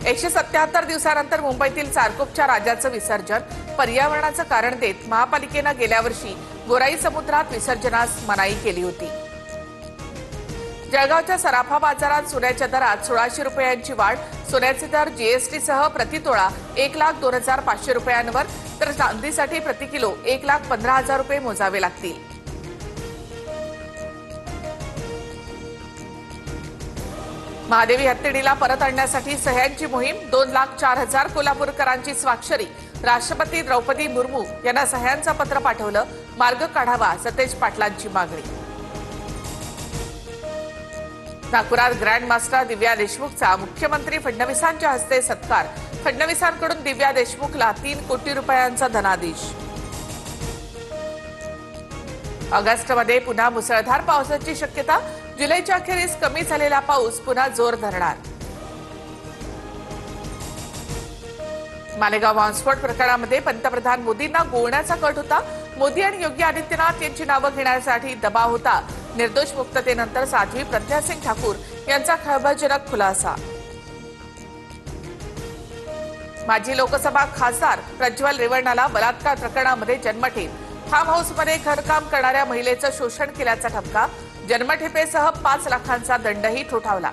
177 दिवसानंतर मुंबईतील चारकोपच्या राजाचं विसर्जन पर्यावरणाचं कारण देत महापालिकेनं गेल्या वर्षी गोराई समुद्रात विसर्जनास मनाई केली होती। जळगावच्या सराफा बाजारात सोन्याच्या दरात 1600 रुपयांची वाढ। सोन्याचे दर जीएसटी सह प्रतितोळा 1,02,500 रुपयांवर, तर चांदीसाठी प्रति किलो 1,15,000 रुपये मोजावे लागतील। महादेवी हत्तीडीला परत आणण्यासाठी सह्यांची मोहीम। 2,04,000 कोल्हापूरकरांची स्वाक्षरी। राष्ट्रपती द्रौपदी मुर्मू यांना सह्यांचं पत्र पाठवलं। मार्ग काढावा, सतेज पाटलांची मागणी। नागपुरात ग्रँड मास्टर दिव्या देशमुखचा मुख्यमंत्री फडणवीसांच्या हस्ते सत्कार। फडणवीसांकडून दिव्या देशमुखला 3 कोटी रुपयांचा धनादेश। ऑगस्टमध्ये पुन्हा मुसळधार पावसाची शक्यता। जुलैच्या अखेरीस कमी झालेला पाऊस पुन्हा जोर धरणार। मालेगाव बॉम्बस्फोट प्रकरणामध्ये पंतप्रधान मोदींना गोवण्याचा कट होता। मोदी आणि योगी आदित्यनाथ यांची नावं घेण्यासाठी दबाव होता। निर्दोष मुक्ततेनंतर साध्वी प्रज्ञा सिंग ठाकूर यांचा खळबळजनक खुलासा। माजी लोकसभा खासदार प्रज्वल रेवण्णाला बलात्कार प्रकरणामध्ये जन्मठेप। फार्म हाऊसमध्ये घरकाम करणाऱ्या महिलेचं शोषण केल्याचा ठपका। जन्मठेपेसह 5 लाखांचा दंडही ठोठावला।